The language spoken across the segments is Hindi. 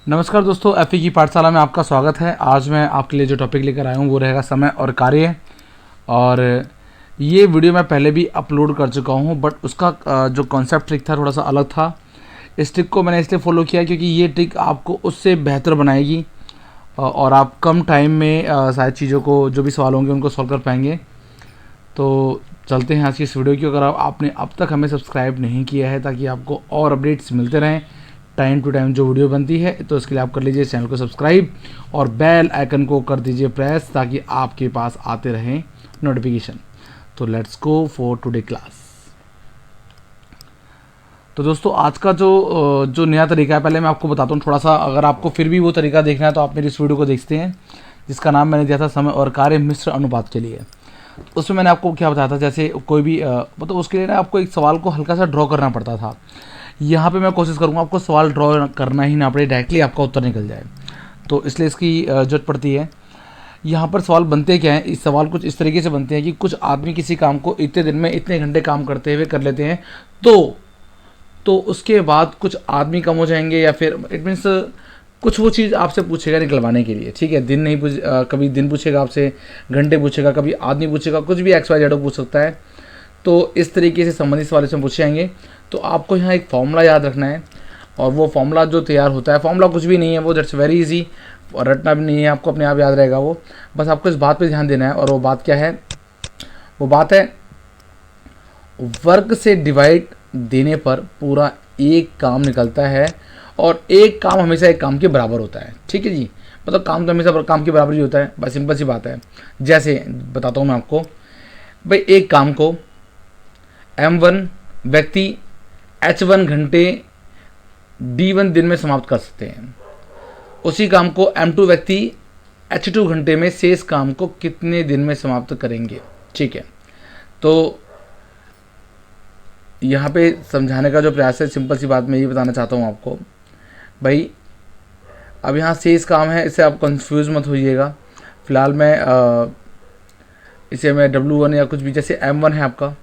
नमस्कार दोस्तों, एफ की पाठशाला में आपका स्वागत है। आज मैं आपके लिए जो टॉपिक लेकर आया हूँ वो रहेगा समय और कार्य। और ये वीडियो मैं पहले भी अपलोड कर चुका हूँ, बट उसका जो कॉन्सेप्ट ट्रिक था थोड़ा सा अलग था। इस ट्रिक को मैंने इसलिए फॉलो किया क्योंकि ये ट्रिक आपको उससे बेहतर बनाएगी और आप कम टाइम में सारी चीज़ों को, जो भी सवाल होंगे उनको सॉल्व कर पाएंगे। तो चलते हैं आज की इस वीडियो की। अगर आपने अब तक हमें सब्सक्राइब नहीं किया है ताकि आपको और अपडेट्स मिलते रहें टाइम टू टाइम जो वीडियो बनती है, तो इसके लिए आप कर लीजिए चैनल को सब्सक्राइब और बेल आइकन को कर दीजिए प्रेस ताकि आपके पास आते रहें नोटिफिकेशन। तो let's go for today class. तो दोस्तों आज का जो नया तरीका है, पहले मैं आपको बताता हूँ थोड़ा सा। अगर आपको फिर भी वो तरीका देखना है तो आप मेरी इस वीडियो को देखते हैं जिसका नाम मैंने दिया था समय और कार्य मिश्र अनुपात के लिए। उसमें मैंने आपको क्या बताया था, जैसे कोई भी मतलब उसके लिए ना आपको एक सवाल को हल्का सा ड्रॉ करना पड़ता था। यहाँ पे मैं कोशिश करूँगा आपको सवाल ड्रॉ करना ही ना पड़े, डायरेक्टली आपका उत्तर निकल जाए। तो इसलिए इसकी जरूरत पड़ती है। यहाँ पर सवाल बनते क्या हैं, इस सवाल कुछ इस तरीके से बनते हैं कि कुछ आदमी किसी काम को इतने दिन में इतने घंटे काम करते हुए कर लेते हैं, तो उसके बाद कुछ आदमी कम हो जाएंगे, या फिर इट मीन्स कुछ वो चीज़ आपसे पूछेगा निकलवाने के लिए। ठीक है, दिन नहीं कभी दिन पूछेगा आपसे, घंटे पूछेगा, कभी आदमी पूछेगा, कुछ भी एक्स वाई जेड पूछ सकता है। तो इस तरीके से संबंधित सवाल इसमें पूछे जाएंगे। तो आपको यहाँ एक फॉर्मूला याद रखना है, और वो फॉर्मूला जो तैयार होता है, फॉर्मूला कुछ भी नहीं है, वो दैट्स वेरी इजी, और रटना भी नहीं है, आपको अपने आप याद रहेगा वो। बस आपको इस बात पे ध्यान देना है, और वो बात क्या है? वो बात है वर्ग से डिवाइड देने पर पूरा एक काम निकलता है, और एक काम हमेशा एक काम के बराबर होता है। ठीक है जी, मतलब काम तो हमेशा काम के बराबर ही होता है। बस सिंपल सी बात है। जैसे बताता हूँ मैं आपको, भाई एक काम को M1 व्यक्ति H1 घंटे D1 दिन में समाप्त कर सकते हैं, उसी काम को M2 व्यक्ति H2 घंटे में शेष काम को कितने दिन में समाप्त करेंगे। ठीक है, तो यहाँ पे समझाने का जो प्रयास है, सिंपल सी बात मैं ये बताना चाहता हूँ आपको। भाई अब यहाँ शेष काम है, इससे आप कंफ्यूज मत होइएगा। फिलहाल मैं इसे मैं W1 या कुछ भी, जैसे M1 है आपका,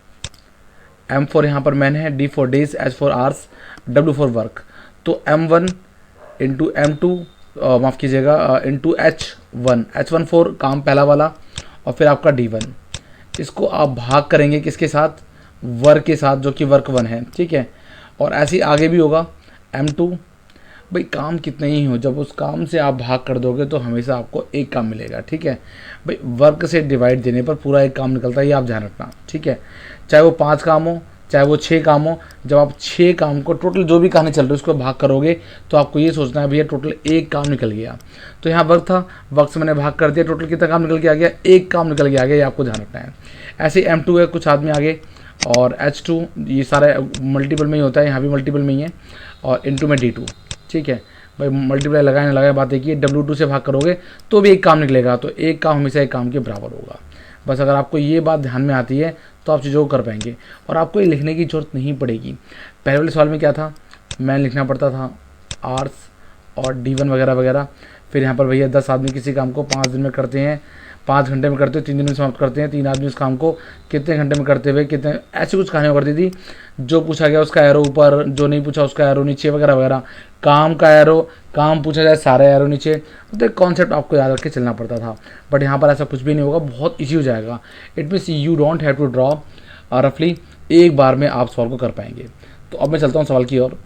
M4 यहाँ पर मैन है, D for days, H for hours, W for work. तो M1 इंटू M2 माफ़ कीजिएगा इंटू H1 फॉर काम पहला वाला, और फिर आपका D1। इसको आप भाग करेंगे किसके साथ? वर्क के साथ, जो कि वर्क 1 है। ठीक है, और ऐसे ही आगे भी होगा M2। भाई काम कितने ही हो, जब उस काम से आप भाग कर दोगे तो हमेशा आपको एक काम मिलेगा। ठीक है भाई, वर्क से डिवाइड देने पर पूरा एक काम निकलता है, ये आप ध्यान रखना। ठीक है, चाहे वो 5 काम हो, चाहे वो 6 काम हो, जब आप 6 काम को टोटल जो भी कहानी चल रही है उसको भाग करोगे तो आपको ये सोचना है भैया टोटल एक काम निकल गया। तो यहाँ वर्क था, वर्क से मैंने भाग कर दिया, टोटल कितना काम निकल के आ गया? एक काम निकल के आ गया, ये आपको ध्यान रखना है। ऐसे M2 है, कुछ आदमी आगे, और H2 ये सारा मल्टीपल में ही होता है, यहाँ भी मल्टीपल में ही है, और इंटू में D2। ठीक है भाई, मल्टीप्लाई लगाए ना लगाए, बात एक ही है। W2 से भाग करोगे तो भी एक काम निकलेगा, तो एक काम हमेशा एक काम के बराबर होगा। बस अगर आपको ये बात ध्यान में आती है तो आप चीज़ों को कर पाएंगे, और आपको ये लिखने की जरूरत नहीं पड़ेगी। पहले वाले सवाल में क्या था, मैं लिखना पड़ता था आर्स और D1 वगैरह वगैरह। फिर यहाँ पर भैया 10 आदमी किसी काम को 5 दिन में करते हैं, 5 घंटे में करते हैं, 3 दिन में समाप्त करते हैं। 3 आदमी उस काम को कितने घंटे में करते हुए कितने, ऐसी कुछ कहानियाँ करती थी। जो पूछा गया उसका एरो ऊपर, जो नहीं पूछा उसका एरो नीचे वगैरह वगैरह। काम का एरो, काम पूछा जाए सारे एरो नीचे। तो एक कॉन्सेप्ट आपको याद रख के चलना पड़ता था, बट यहाँ पर ऐसा कुछ भी नहीं होगा, बहुत ईजी हो जाएगा। It means you don't have to draw, रफली एक बार में आप सवाल को कर पाएंगे। तो अब मैं चलता हूँ सवाल की ओर।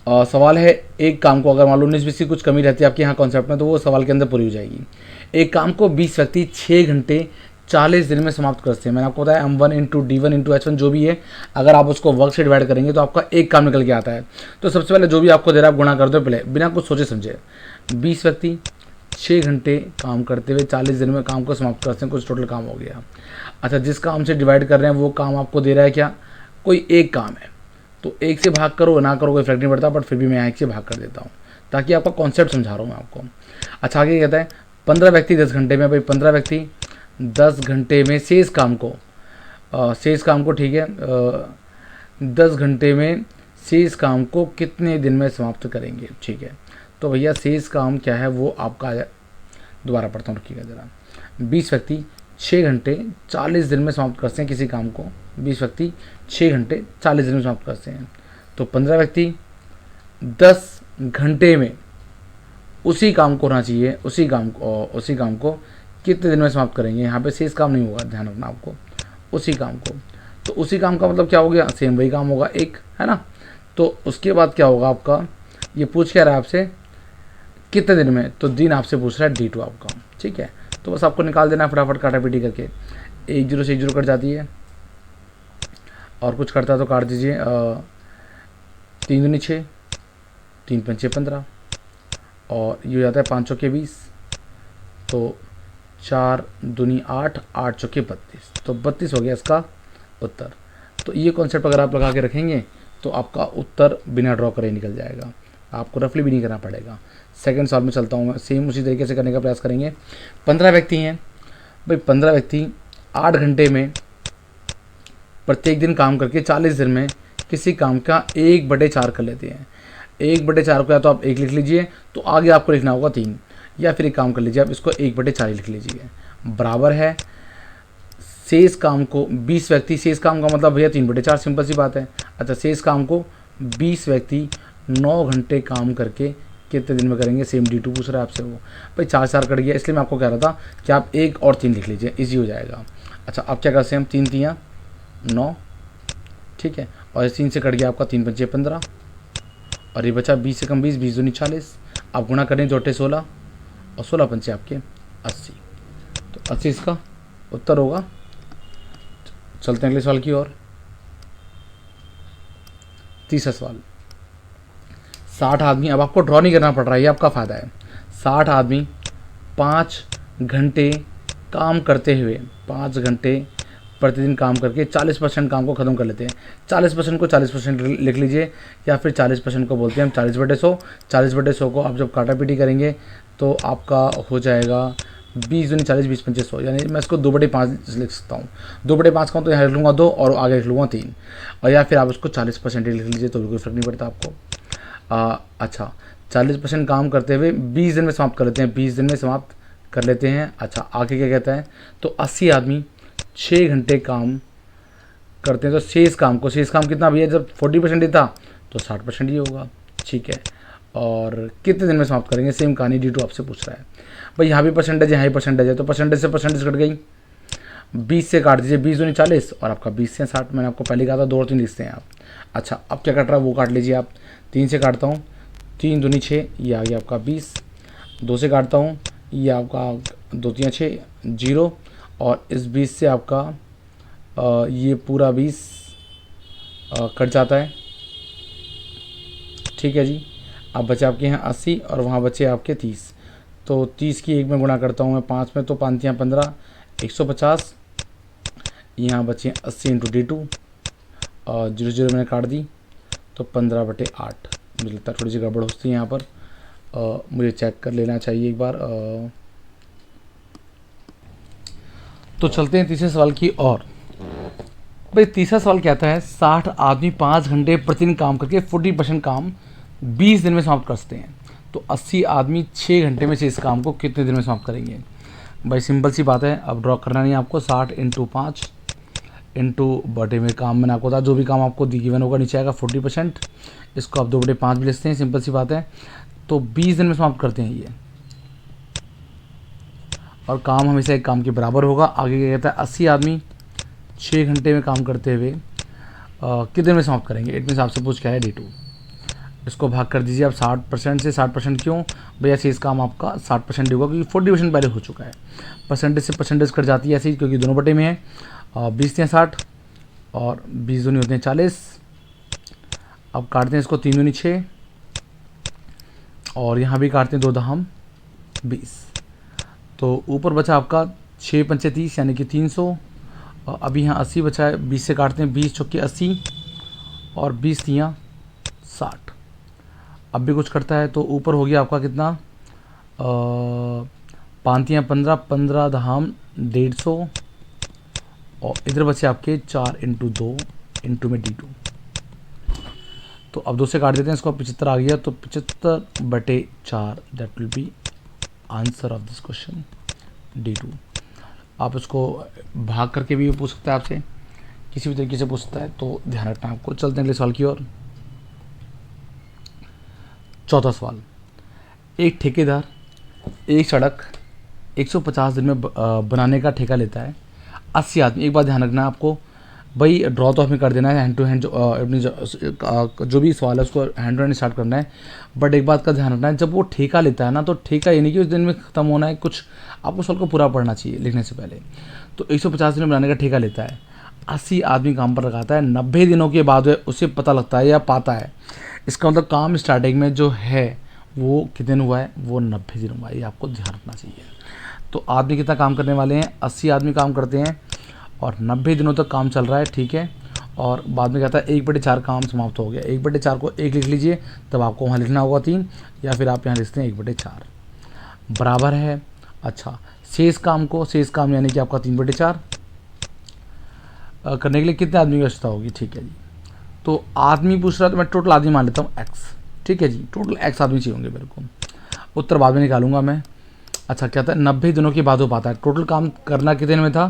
सवाल है, एक काम को अगर मान लो 19-20 की कुछ कमी रहती है आपके यहाँ कॉन्सेप्ट में, तो वो सवाल के अंदर पूरी हो जाएगी। एक काम को 20 व्यक्ति 6 घंटे 40 दिन में समाप्त करते हैं। मैंने आपको बताया M1 into D1 into H1 जो भी है, अगर आप उसको वर्क से डिवाइड करेंगे तो आपका एक काम निकल के आता है। तो सबसे पहले जो भी आपको दे रहा है आप गुणा कर दो पहले, बिना कुछ सोचे समझे। 20 व्यक्ति 6 घंटे काम करते हुए 40 दिन में काम को समाप्त करते हैं, कुछ टोटल काम हो गया। अच्छा, जिस काम से डिवाइड कर रहे हैं वो काम आपको दे रहा है क्या? कोई एक काम है, तो एक से भाग करो ना करो कोई फर्क नहीं पड़ता, बट फिर भी मैं यहाँ एक से भाग कर देता हूँ ताकि आपका कॉन्सेप्ट समझा रहा हूँ मैं आपको। अच्छा, आगे कहता है 15 व्यक्ति 10 घंटे में। भाई 15 व्यक्ति 10 घंटे में शेष काम को ठीक है 10 घंटे में शेष काम को कितने दिन में समाप्त करेंगे। ठीक है, तो भैया शेष काम क्या है वो आपका, दोबारा पढ़ता हूँ रुकिएगा ज़रा। 20 व्यक्ति 6 घंटे 40 दिन में समाप्त करते हैं किसी काम को। 20 व्यक्ति 6 घंटे 40 दिन में समाप्त करते हैं। तो 15 व्यक्ति 10 घंटे में उसी काम को होना चाहिए, उसी काम को कितने दिन में समाप्त करेंगे। यहाँ पे शेष काम नहीं होगा, ध्यान रखना आपको, उसी काम को। तो उसी काम का मतलब क्या हो गया, सेम वही काम होगा एक, है ना। तो उसके बाद क्या होगा आपका, ये पूछ क्या रहा है आपसे कितने दिन में, तो दिन आपसे पूछ रहा है D2 आपका, ठीक है। तो बस आपको निकाल देना है फटाफट काटा पीटी करके, 1 0 से 1 0 कट जाती है, और कुछ करता है तो काट दीजिए। 3 दूनी 6, 3 पंचे 15, और ये हो जाता है 5 चौके 20, तो 4 दूनी 8, 8 चौके 32, तो 32 हो गया इसका उत्तर। तो ये कॉन्सेप्ट अगर आप लगा के रखेंगे तो आपका उत्तर बिना ड्रॉ करे निकल जाएगा, आपको रफली भी नहीं करना पड़ेगा। सेकंड सवाल में चलता हूँ मैं, सेम उसी तरीके से करने का प्रयास करेंगे। 15 व्यक्ति हैं भाई, 15 व्यक्ति 8 घंटे में प्रत्येक दिन काम करके 40 दिन में किसी काम का 1/4 कर लेते हैं। 1/4 को या तो आप 1 लिख लीजिए, तो आगे आपको लिखना होगा 3, या फिर एक काम कर लीजिए आप इसको 1/4 लिख लीजिए, बराबर है शेष काम को 20 व्यक्ति, शेष काम का मतलब भैया 3/4, सिंपल सी बात है। अच्छा, शेष काम को 20 व्यक्ति 9 घंटे काम करके कितने दिन में करेंगे, सेम D2 पूछ रहा है आपसे वो। भाई 4 4 कट गया, इसलिए मैं आपको कह रहा था कि आप 1 और 3 लिख लीजिए, इजी हो जाएगा। अच्छा, अब क्या करते हैं हम, 3 3 9, ठीक है, और इस 3 से कट गया आपका 3 पंचे 15, और ये बचा 20 से कम 20, 20 दूनी 40, आप गुणा करें जोटे 16, और 16 पंचे आपके 80, तो 80 इसका उत्तर होगा। चलते हैं अगले सवाल की ओर। तीसरा सवाल, 60 आदमी, अब आपको ड्रॉ नहीं करना पड़ रहा है, ये आपका फ़ायदा है। 60 आदमी 5 घंटे काम करते हुए, 5 घंटे प्रतिदिन काम करके 40% काम को ख़त्म कर लेते हैं। 40% को 40% लिख लीजिए, या फिर 40% को बोलते हैं हम 40/100। 40/100 को आप जब काटा पीटी करेंगे तो आपका हो जाएगा 20 दूनी 40, 20 पंचे 100, यानी मैं इसको 2/5 लिख सकता हूँ। 2/5 का तो यहाँ लिख लूँगा 2, और आगे लिख लूँगा 3, और या फिर आप उसको 40% लिख लीजिए, तो बिल्कुल फ़र्क नहीं पड़ता आपको। अच्छा, 40% काम करते हुए 20 दिन में समाप्त कर लेते हैं, 20 दिन में समाप्त कर लेते हैं। अच्छा, आगे क्या कहता है, तो 80 आदमी 6 घंटे काम करते हैं, तो शेष काम कितना भैया, जब 40% ही था तो 60% ही होगा, ठीक है। और कितने दिन में समाप्त करेंगे, सेम कहानी D2 आपसे पूछ रहा है। भाई यहाँ भी परसेंटेज है, यहाँ ही परसेंटेज है, तो परसेंटेज से परसेंटेज कट गई, 20 से काट दीजिए, 20 दूनी 40, और आपका 20 से 60, मैंने आपको पहले कहा था 2 और 3 लिखते हैं आप। अच्छा, अब क्या कट रहा है वो काट लीजिए आप। 3 से काटता हूँ, 3 दूनी 6, ये आ गया आपका 20, 2 से काटता हूँ, ये आपका 2 3 6 0, और इस 20 से आपका ये पूरा 20 कट जाता है, ठीक है जी। अब बचे आपके यहाँ 80, और वहाँ बचे आपके 30, तो 30 की 1 में गुणा करता हूँ मैं 5 में, तो 5 यहाँ 15, 150, यहाँ बचे 80 इंटू D2, और 0 0 मैंने काट दी, तो 15/8। मुझे लगता है थोड़ी सी गड़बड़ होती है यहाँ पर, मुझे चेक कर लेना चाहिए एक बार। तो चलते हैं तीसरे सवाल की ओर। भाई तीसरा सवाल कहता है 60 आदमी 5 घंटे प्रतिदिन काम करके 40% काम 20 दिन में समाप्त कर सकते हैं, तो 80 आदमी 6 घंटे में से इस काम को कितने दिन में समाप्त करेंगे। भाई सिंपल सी बात है, अब ड्रॉ करना नहीं आपको, 60 × 5 इंटू बटे में काम मैंने आपको बताया, जो भी काम आपको गिवन होगा नीचे आएगा 40%, इसको आप 2/5 भी लिखते हैं, सिंपल सी बात है। तो 20 दिन में समाप्त करते हैं ये, और काम हमेशा एक काम के बराबर होगा। आगे क्या कहता है, 80 आदमी 6 घंटे में काम करते हुए कितने में समाप्त करेंगे। इट मीन्स आपसे पूछ क्या है D2, इसको भाग कर दीजिए आप 60% से। 60% क्यों भैया, शेष काम आपका 60% होगा, क्योंकि 40% पहले हो चुका है। परसेंटेज से परसेंटेज कट जाती है ऐसे ही, क्योंकि दोनों बटे में है। 20 या 60, और 20 दूनी होते हैं 40। अब काटते हैं इसको 3 दूनी 6, और यहाँ भी काटते हैं 2 दहम 20, तो ऊपर बचा आपका 6 पंचे 30, यानी कि 300। और अभी यहाँ 80 बचा है, 20 से काटते हैं, 20 चौके 80, और 20 तियाँ 60। अब भी कुछ करता है, तो ऊपर हो गया आपका कितना, 5 तियाँ 15, 15 दहम 150, और इधर बचे आपके 4 × 2 इंटू में D2। तो अब 2 से काट देते हैं इसको, 75 आ गया, तो 75/4 that will be answer of this question D2। आप इसको भाग करके भी पूछ सकते हैं आपसे, किसी भी तरीके से पूछ सकता है, तो ध्यान रखना आपको। चलते हैं अगले सवाल की ओर। चौथा सवाल, एक ठेकेदार एक सड़क 150 दिन में बनाने का ठेका लेता है। 80 आदमी, एक बात ध्यान रखना है आपको भाई, ड्रॉ तो हमें कर देना है हैंड टू हैंड, अपनी जो भी सवाल है उसको हैंड टू हैंड स्टार्ट करना है। बट एक बात का ध्यान रखना है, जब वो ठेका लेता है ना, तो ठेका ये नहीं कि उस दिन में ख़त्म होना है, कुछ आपको सवाल को पूरा पढ़ना चाहिए लिखने से पहले। तो 150 दिन में बनाने का ठेका लेता है, 80 आदमी काम पर लगाता है, 90 दिनों के बाद उसे पता लगता है या पाता है। इसका मतलब काम स्टार्टिंग में जो है वो कितने दिन हुआ है, वो 90 दिन हुआ है, ये आपको ध्यान रखना चाहिए। तो आदमी कितना काम करने वाले हैं, 80 आदमी काम करते हैं और 90 दिनों तक काम चल रहा है, ठीक है। और बाद में कहता है 1/4 काम समाप्त हो गया। 1/4 को 1 लिख लीजिए, तब आपको वहाँ लिखना होगा 3, या फिर आप यहाँ लिखते हैं 1/4 बराबर है। अच्छा, शेष काम यानी कि आपका 3/4 करने के लिए कितने आदमी की आवश्यकता होगी, ठीक है जी। तो आदमी पूछ रहा है तो मैं टोटल आदमी मान लेता हूँ x, ठीक है जी। टोटल x आदमी चाहिए होंगे मेरे को, उत्तर बाद में निकालूंगा मैं। अच्छा, क्या था, 90 दिनों के बाद हो पाता है। टोटल काम करना कितने दिन में था,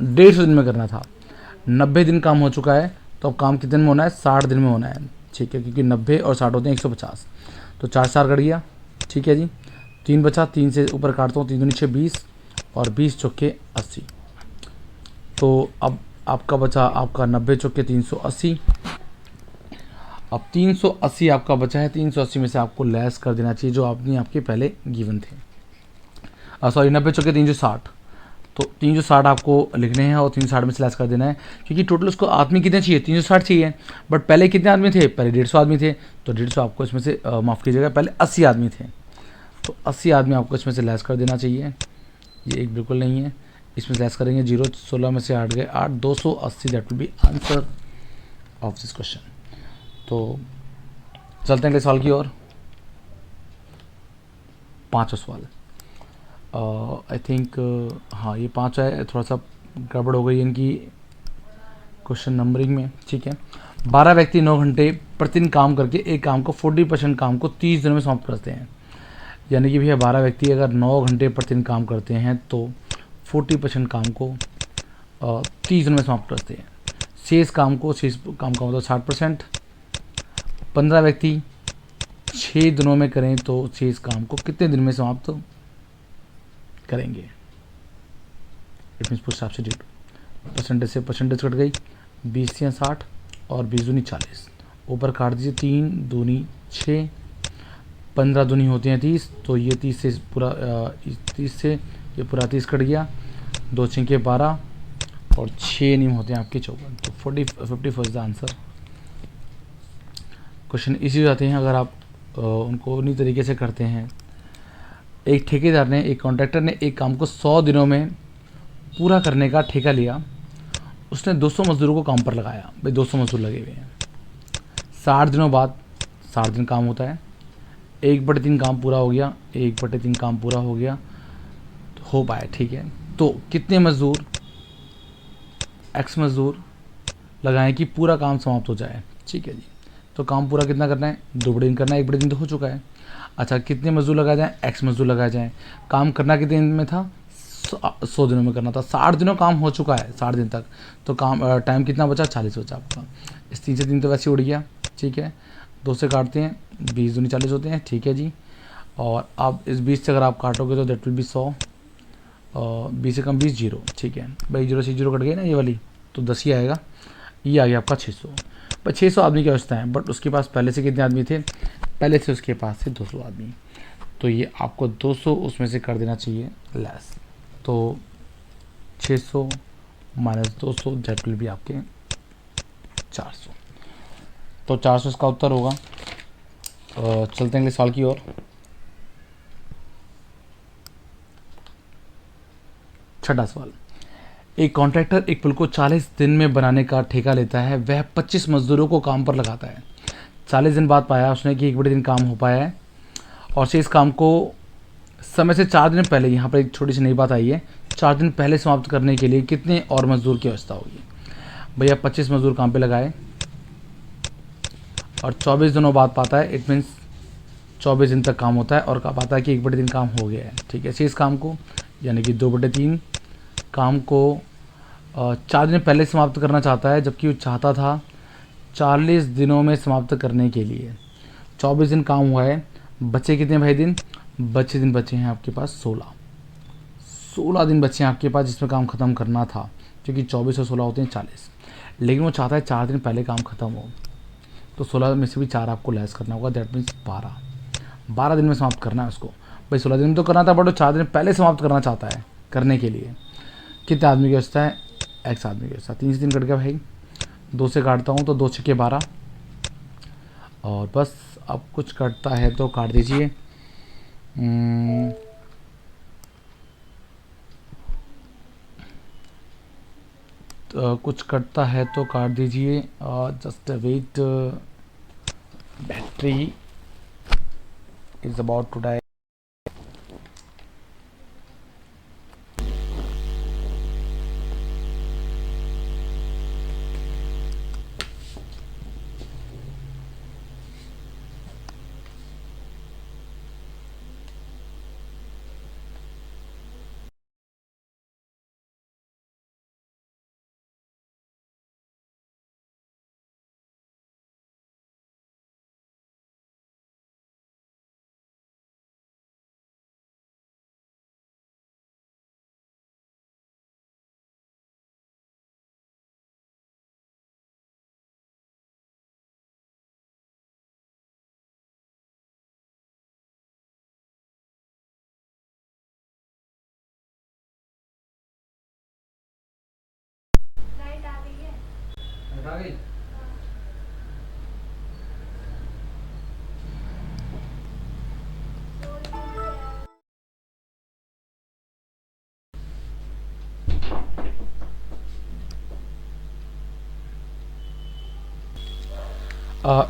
150 दिन में करना था। 90 दिन काम हो चुका है, तो अब काम कितने दिन में होना है, 60 दिन में होना है, ठीक है। क्योंकि 90 और 60 होते हैं 150, तो 4 कट गया, ठीक है जी। 3 बचा, 3 से ऊपर काटता हूँ, 3 दूनी 6 20 और 20 चौके 80। तो अब आपका बचा आपका 90 चौके 380। अब 380 आपका बचा है, 380 में से आपको लेस कर देना चाहिए जो आपके पहले गिवन थे। सॉरी, 90 चौके 360, तो 360 आपको लिखने हैं और 360 में से लेस कर देना है, क्योंकि टोटल उसको आदमी कितने चाहिए, 360 चाहिए। बट पहले कितने आदमी थे, पहले 150 आदमी थे, तो 150 आपको इसमें से माफ़ कीजिएगा, पहले 80 आदमी थे, तो 80 आदमी आपको इसमें से लेस कर देना चाहिए। ये एक बिल्कुल नहीं है, इसमें से लेस करेंगे 0, 16 में से 8 गए 8, 280, that will be answer of this question. तो चलते हैं अगले सवाल की ओर। 5वां सवाल, आई थिंक हाँ ये 5 है, थोड़ा सा गड़बड़ हो गई इनकी क्वेश्चन नंबरिंग में, ठीक है। 12 व्यक्ति 9 घंटे प्रतिदिन काम करके एक काम को 40% काम को 30 दिनों में समाप्त करते हैं। यानी कि भैया 12 व्यक्ति अगर 9 घंटे प्रतिदिन काम करते हैं तो 40% काम को 30 दिनों में समाप्त करते हैं। शेष काम का मतलब 60%। 15 व्यक्ति 6 दिनों में करें तो शेष काम को कितने दिन में समाप्त करेंगे। It means push substitute, percentage से परसेंटेज कट गई, 20 से 60 और 20 दूनी 40, ऊपर काट दीजिए, 3 दूनी 6, 15 दूनी होती हैं 30, तो ये 30 से पूरा 30 से ये पूरा 30 कट गया, 2 6 12 और 6 नियम होते हैं आपके 54, तो 54 इज द आंसर। क्वेश्चन इसी हो जाते हैं अगर आप उनको उन्हीं तरीके से करते हैं। एक ठेकेदार ने, एक कॉन्ट्रैक्टर ने एक काम को 100 दिनों में पूरा करने का ठेका लिया। उसने 200 मजदूरों को काम पर लगाया, भाई 200 मजदूर लगे हुए हैं। 60 दिनों बाद 60 दिन काम होता है, 1/3 काम पूरा हो गया, 1/3 काम पूरा हो गया तो हो पाया, ठीक है। तो कितने मजदूर, x मजदूर लगाएं कि पूरा काम समाप्त हो जाए, ठीक है जी। तो काम पूरा कितना करना है, 2/3 करना है, 1/3 तो हो चुका है। अच्छा, कितने मजदूर लगाए जाएँ, x मजदूर लगाए जाएँ। काम करना कितने दिन में था, 100 दिनों में करना था, 60 दिनों काम हो चुका है, 60 दिन तक। तो काम टाइम कितना बचा, 40 बचा आपका। इस 3 से 3 तो वैसे उड़ गया, ठीक है। 2 से काटते हैं, 20 दूनी 40 होते हैं, ठीक है जी। और अब इस 20 से अगर आप काटोगे तो दैट विल बी 100, 20 से कम 20 0, ठीक है भाई। 0 से 0 कट गई ना ये वाली, तो 10 ही आएगा। ये आ गया आपका 600। पर 600 आदमी की आवश्यकता है, बट उसके पास पहले से कितने आदमी थे, पहले से उसके पास से 200 आदमी, तो ये आपको 200 उसमें से कर देना चाहिए लेस। तो 600 माइनस 200 दैट विल बी आपके 400, तो 400 इसका उत्तर होगा। चलते हैं अगले सवाल की ओर। 6वां सवाल, एक कॉन्ट्रैक्टर एक पुल को 40 दिन में बनाने का ठेका लेता है। वह 25 मजदूरों को काम पर लगाता है। 40 दिन बाद पाया उसने कि 1/3 काम हो पाया है और शेष काम को समय से 4 दिन पहले, यहाँ पर एक छोटी सी नई बात आई है, 4 दिन पहले समाप्त करने के लिए कितने और मजदूर की आवश्यकता होगी। भैया 25 मजदूर काम पे लगाए और 24 दिनों बाद पाता है, इट मीन्स 24 दिन तक काम होता है और पाता है कि 1/3 काम हो गया है, ठीक है। शेष काम को यानी कि 2/3 काम को 4 दिन पहले समाप्त करना चाहता है, जबकि वो चाहता था 40 दिनों में समाप्त करने के लिए। 24 दिन काम हुआ है, बचे कितने भाई दिन? बचे दिन बचे हैं आपके पास 16 दिन बचे हैं आपके पास जिसमें काम ख़त्म करना था, क्योंकि 24 और 16 होते हैं 40। लेकिन वो चाहता है 4 दिन पहले काम ख़त्म हो, तो 16 में से भी 4 आपको लेस करना होगा, दैट मीन्स 12 दिन में समाप्त करना है उसको। भाई 16 दिन में तो करना था, बट वो 4 दिन पहले समाप्त करना चाहता है। करने के लिए कितने आदमी की व्यवस्था है? एक्स आदमी की व्यवस्था। 3 से 3 कट गया भाई, 2 से काटता हूँ तो 2 छक्के 12, और बस अब कुछ कटता है तो काट दीजिए। तो कुछ कटता है तो काट दीजिए। Just wait, battery is about to die.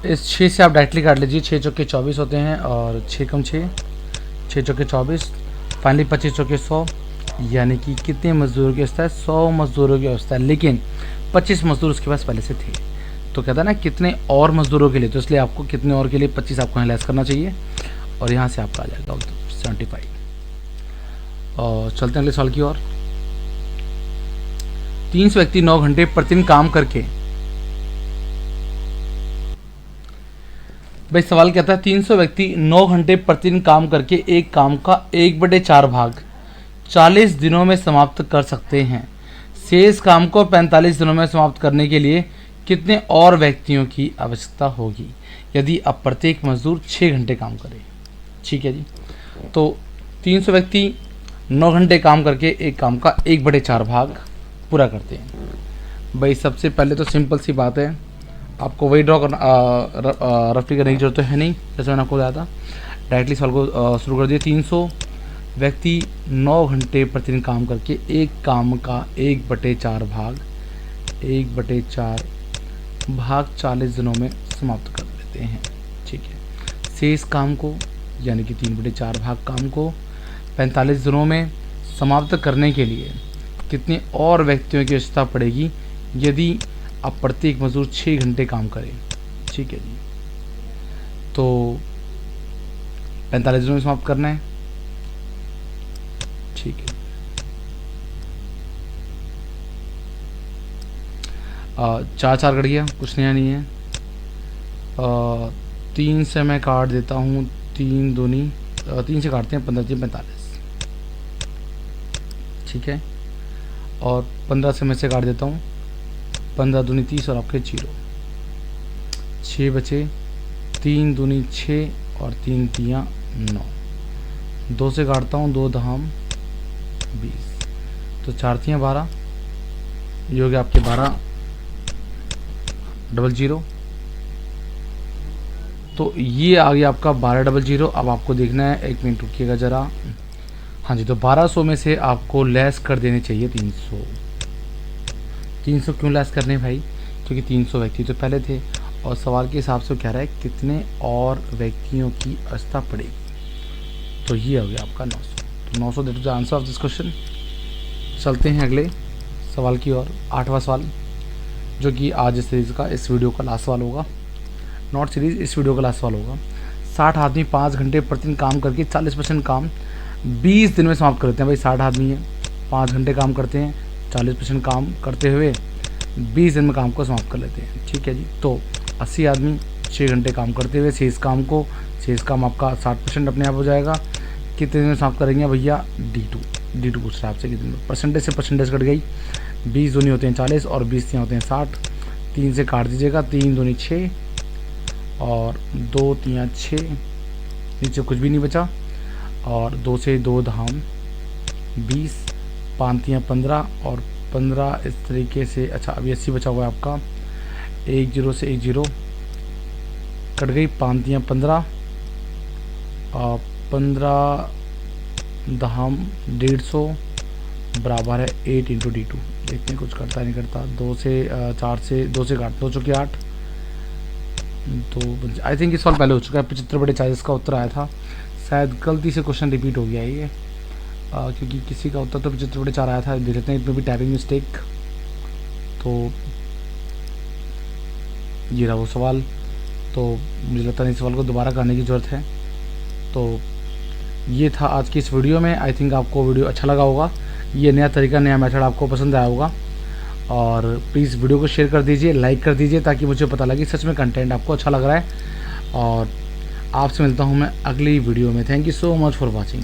इस 6 से आप डायरेक्टली काट लीजिए। 6 चौके 24 होते हैं, और 6 कम 6, 6 चौके 24, फाइनली 25 चौके 100, यानी कि कितने मजदूरों की व्यवस्था है? 100 मजदूरों की व्यवस्था है। लेकिन 25 मजदूर उसके पास पहले से थे, तो कहता है ना कितने और मजदूरों के लिए, तो इसलिए आपको कितने और के लिए 25 आपको यहाँ लेस करना चाहिए, और यहाँ से आपका आ जाएगा 75। और चलते हैं अगले सवाल की ओर। 300 व्यक्ति 9 घंटे प्रतिदिन काम करके, भाई सवाल कहता है 300 व्यक्ति 9 घंटे प्रतिदिन काम करके एक काम का 1/4 भाग 40 दिनों में समाप्त कर सकते हैं। शेष काम को 45 दिनों में समाप्त करने के लिए कितने और व्यक्तियों की आवश्यकता होगी यदि अब प्रत्येक मजदूर 6 घंटे काम करे? ठीक है जी, तो 300 व्यक्ति 9 घंटे काम करके एक काम का 1/4 भाग पूरा करते हैं। भाई सबसे पहले तो सिंपल सी बात है, आपको वही ड्रॉ करना, रफली करने की जरूरत है नहीं, जैसे मैंने आपको बताया था। डायरेक्टली सवाल को शुरू कर दिए। 300 व्यक्ति 9 घंटे प्रतिदिन काम करके एक काम का 1/4 भाग 1/4 भाग 40 दिनों में समाप्त कर देते हैं। ठीक है, शेष काम को यानी कि 3/4 भाग काम को 45 दिनों में समाप्त करने के लिए कितने और व्यक्तियों की आवश्यकता पड़ेगी यदि अब प्रत्येक मजदूर 6 घंटे काम करे? ठीक है जी, तो 45 दिनों में समाप्त करना है। ठीक है, 4 कट गया, कुछ नया नहीं है। 3 से मैं काट देता हूँ, 3 दूनी 3 से काटते हैं, 15 से 45। ठीक है, और 15 से मैं से काट देता हूँ, 15 दूनी 30 और आपके 0, 6 बचे, 3 दूनी 6 और 3 तियाँ 9, 2 से काटता हूँ, 2 दहाम 20, तो 4 तियाँ 12, ये हो गया आपके 12 00। तो ये आ गया आपका 12 00। अब आपको देखना है, 1 मिनट रुकिएगा ज़रा। हाँ जी, तो 1200 में से आपको लेस कर देने चाहिए 300। 300 क्यों लेस करने भाई? क्योंकि 300 व्यक्ति तो पहले थे, और सवाल के हिसाब से वो कह रहा है कितने और व्यक्तियों की आवश्यकता पड़ेगी, तो ये हो गया आपका 900। तो 900 that is the answer of this question. चलते हैं अगले सवाल की ओर, 8वां सवाल, जो कि आज इस सीरीज़ का, इस वीडियो का लास्ट सवाल होगा। नॉट सीरीज, इस वीडियो का लास्ट सवाल होगा। 60 आदमी 5 घंटे प्रतिदिन काम करके 40% काम 20 दिन में समाप्त करते हैं। भाई 60 आदमी हैं, 5 घंटे काम करते हैं, 40% काम करते हुए 20 दिन में काम को समाप्त कर लेते हैं। ठीक है जी, तो 80 आदमी 6 घंटे काम करते हुए शेष काम को, शेष काम आपका 60% अपने आप हो जाएगा। कितने दिन में समाप्त करेंगे भैया? D2 पूछ रहा है आपसे कितने दिन। परसेंटेज से परसेंटेज कट गई, 20 दूनी होते हैं 40 और 20 होते हैं 60। 3 से काट दीजिएगा, 3 दूनी 6 और 2 3 6, नीचे कुछ भी नहीं बचा। और 2 से 2 धाम 20, 5 15 और 15 इस तरीके से। अच्छा अभी 80 बचा हुआ है आपका। 1 0 से 1 0 कट गई, 5 15 और 15 धाम 150 बराबर है 8 × D2। देखते हैं कुछ करता नहीं करता। 2 से 4 से 2 से काट, 2 चौके 8, 2 आई थिंक इस सवाल पहले हो चुका है। 75/40 का उत्तर आया था, शायद गलती से क्वेश्चन रिपीट हो गया है ये, क्योंकि किसी का उत्तर तो 75/4 आया था। देख लेते हैं इसमें भी टाइपिंग मिस्टेक। तो ये रहा वो सवाल। तो मुझे लगता है इस सवाल को दोबारा करने की ज़रूरत है। तो ये था आज की इस वीडियो में। आई थिंक आपको वीडियो अच्छा लगा होगा। ये नया तरीका, नया मेथड आपको पसंद आया होगा। और प्लीज़ वीडियो को शेयर कर दीजिए, लाइक कर दीजिए, ताकि मुझे पता लगे सच में कंटेंट आपको अच्छा लग रहा है। और आपसे मिलता हूँ मैं अगली वीडियो में। Thank you so much for watching.